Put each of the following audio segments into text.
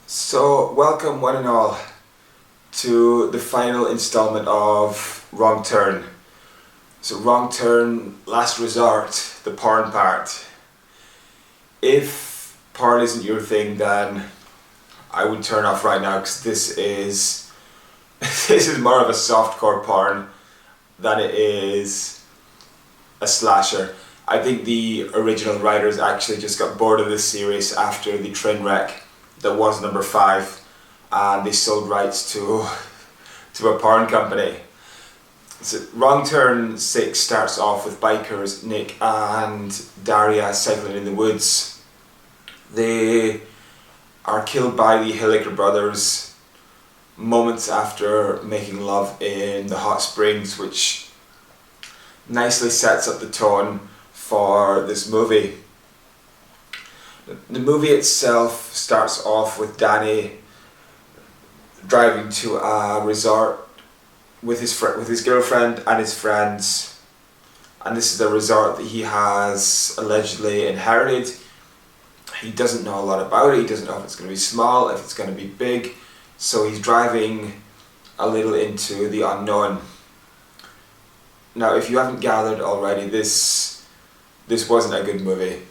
So, welcome one and all to the final installment of Wrong Turn. So, Wrong Turn, Last Resort, the porn part. If porn isn't your thing, then I would turn off right now because this is this is more of a softcore porn than it is a slasher. I think the original writers actually just got bored of this series after the train wreck that was number 5, and they sold rights to a porn company. So Wrong Turn 6 starts off with bikers Nick and Daria cycling in the woods. They are killed by the Hilliker brothers moments after making love in the hot springs, which nicely sets up the tone for this movie. The movie itself starts off with Danny driving to a resort with his girlfriend and his friends, and this is a resort that he has allegedly inherited. He doesn't know a lot about it. He doesn't know if it's going to be small, if it's going to be big, so he's driving a little into the unknown. Now, if you haven't gathered already, this wasn't a good movie.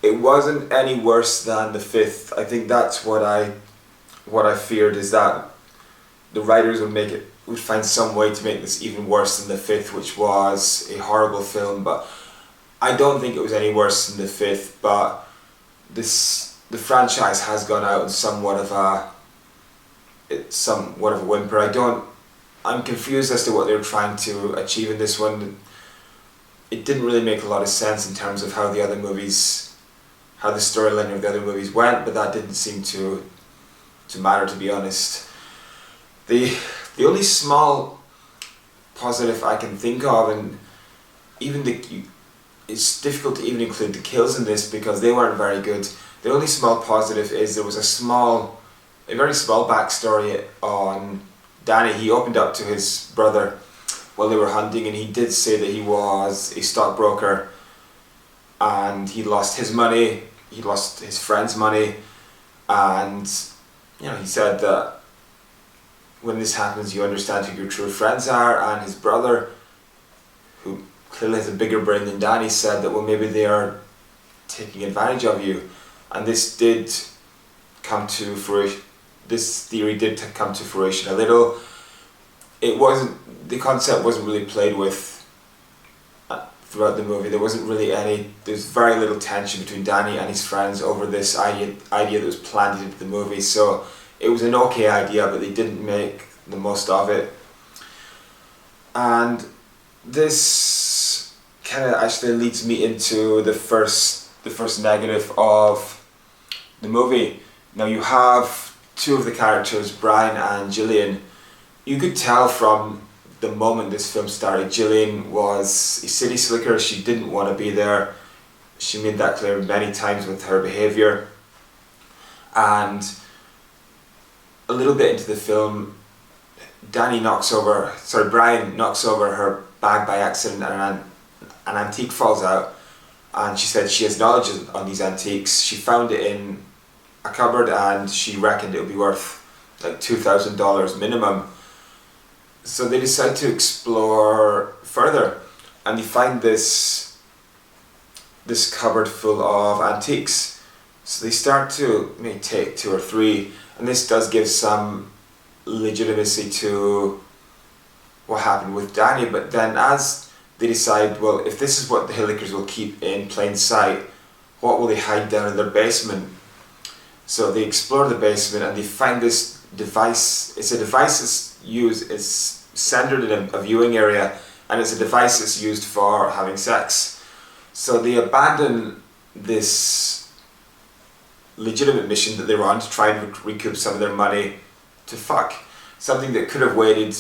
It wasn't any worse than the 5th. I think that's what I feared, is that the writers would find some way to make this even worse than the 5th, which was a horrible film. But I don't think it was any worse than the 5th. But the franchise has gone out in somewhat of a whimper. I'm confused as to what they're trying to achieve in this one. It didn't really make a lot of sense in terms of how the storyline of the other movies went, but that didn't seem to matter, to be honest. The only small positive I can think of, and even it's difficult to even include the kills in this because they weren't very good. The only small positive is there was a very small backstory on Danny. He opened up to his brother while they were hunting, and he did say that he was a stockbroker and he lost his money, he lost his friend's money, and he said that when this happens you understand who your true friends are. And his brother, who clearly has a bigger brain than Danny, said that, well, maybe they are taking advantage of you. And this did come to fruition. This theory did come to fruition a little. The concept wasn't really played with throughout the movie. There's very little tension between Danny and his friends over this idea that was planted into the movie. So it was an okay idea, but they didn't make the most of it. And this kind of actually leads me into the first negative of the movie. Now, you have two of the characters, Brian and Gillian. You could tell from the moment this film started, Gillian was a city slicker. She didn't want to be there. She made that clear many times with her behaviour. And a little bit into the film, Brian knocks over her bag by accident, and an antique falls out, and she said she has knowledge on these antiques. She found it in a cupboard and she reckoned it would be worth like $2,000 minimum. So they decide to explore further, and they find this cupboard full of antiques. So they start to maybe take 2 or 3, and this does give some legitimacy to what happened with Danny. But then as they decide, well, if this is what the Hillikers will keep in plain sight, what will they hide down in their basement? So they explore the basement and they find this device. It's a device it's centered in a viewing area, and it's a device that's used for having sex. So they abandon this legitimate mission that they were on to try and recoup some of their money to fuck. Something that could have waited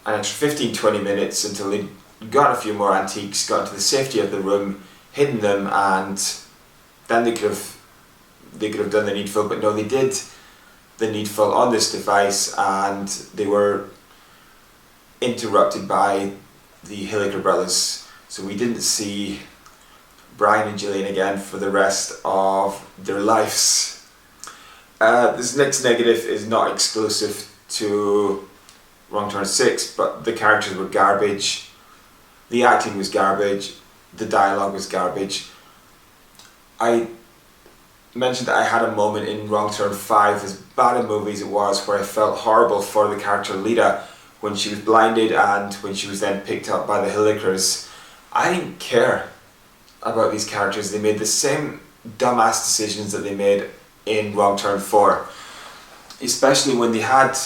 an extra 15-20 minutes until they got a few more antiques, got into the safety of the room, hidden them, and then they could have done the needful. But no, they did the needful on this device, and they were interrupted by the Hilliker brothers. So we didn't see Brian and Gillian again for the rest of their lives. This next negative is not exclusive to Wrong Turn 6, but the characters were garbage, the acting was garbage, the dialogue was garbage. I mentioned that I had a moment in Wrong Turn 5, as bad a movie as it was, where I felt horrible for the character Lita when she was blinded and when she was then picked up by the Hillikers. I didn't care about these characters. They made the same dumbass decisions that they made in Wrong Turn 4. Especially when they had,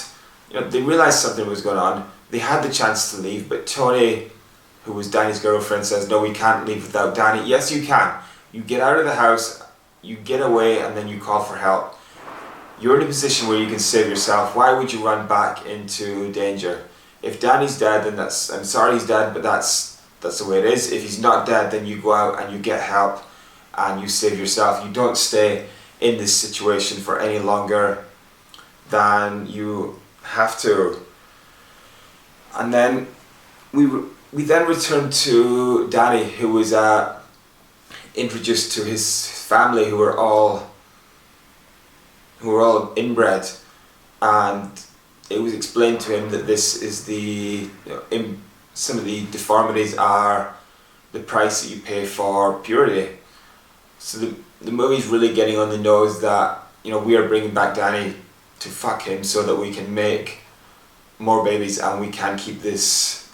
they realised something was going on. They had the chance to leave, but Tony, who was Danny's girlfriend, says, no, we can't leave without Danny. Yes, you can. You get out of the house, you get away, and then you call for help. You're in a position where you can save yourself. Why would you run back into danger? If Danny's dead, then I'm sorry he's dead, but that's the way it is. If he's not dead, then you go out and you get help and you save yourself. You don't stay in this situation for any longer than you have to. And then we then return to Danny, who was introduced to his family, who were all inbred, and it was explained to him that this is some of the deformities are the price that you pay for purity. So the movie's really getting on the nose that we are bringing back Danny to fuck him so that we can make more babies and we can keep this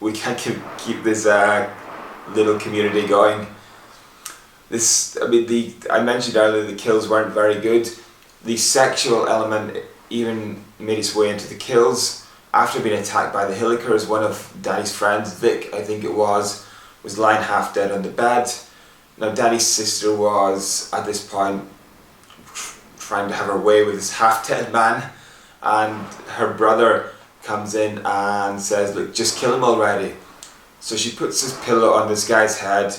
little community going. I mentioned earlier the kills weren't very good. The sexual element even made its way into the kills. After being attacked by the Hillikers, one of Danny's friends, Vic, I think it was lying half dead on the bed. Now Danny's sister was, at this point, trying to have her way with this half dead man, and her brother comes in and says, look, just kill him already. So she puts this pillow on this guy's head.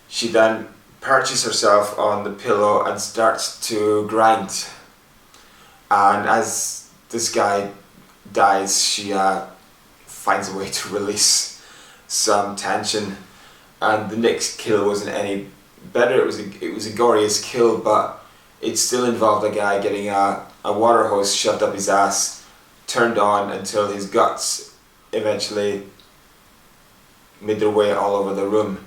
She then perches herself on the pillow and starts to grind. And as this guy dies, she finds a way to release some tension. And the next kill wasn't any better. It was a goriest kill, but it still involved a guy getting a water hose shoved up his ass, turned on until his guts eventually made their way all over the room.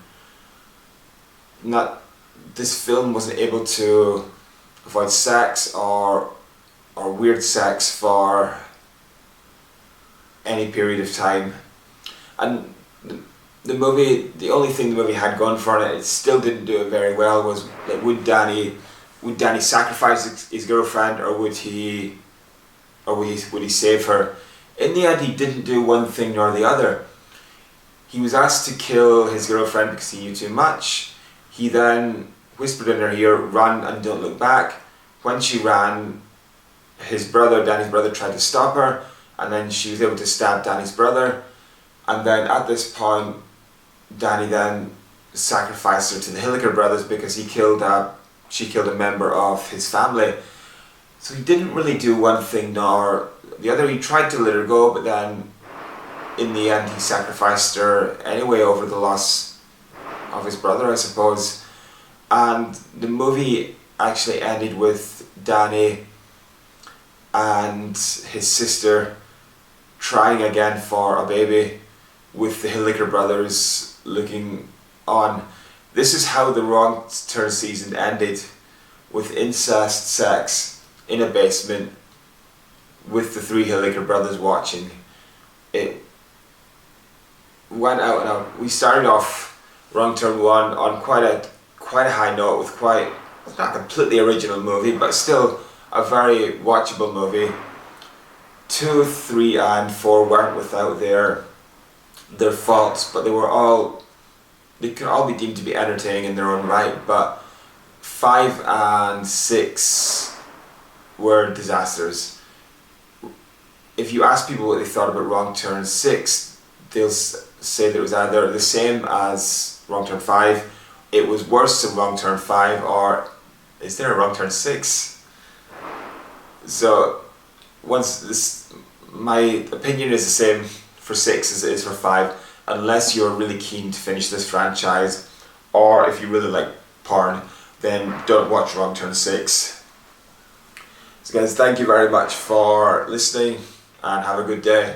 This film wasn't able to avoid sex or weird sex for any period of time. And the only thing the movie had going for it still didn't do it very well, was like, would Danny sacrifice his girlfriend, or would he save her? In the end, he didn't do one thing nor the other. He was asked to kill his girlfriend because he knew too much. He then whispered in her ear, run and don't look back. When she ran, Danny's brother, tried to stop her, and then she was able to stab Danny's brother. And then at this point, Danny then sacrificed her to the Hilliker brothers because she killed a member of his family. So he didn't really do one thing nor the other. He tried to let her go, but then in the end he sacrificed her anyway over the loss of his brother, I suppose. And the movie actually ended with Danny and his sister trying again for a baby, with the Hilliker brothers looking on. This is how the Wrong Turn season ended, with incest sex in a basement with the three Hilliker brothers watching. It went out and out. We started off Wrong Turn 1 on quite a high note, with it's not a completely original movie, but still a very watchable movie. 2, 3 and 4 weren't without their faults, but they could all be deemed to be entertaining in their own right. But 5 and 6 were disasters. If you ask people what they thought about Wrong Turn 6, they'll say that it was either the same as Wrong Turn 5, it was worse than Wrong Turn 5, or is there a Wrong Turn 6? So my opinion is the same for 6 as it is for 5, unless you're really keen to finish this franchise, or if you really like porn, then don't watch Wrong Turn 6. So guys, thank you very much for listening and have a good day.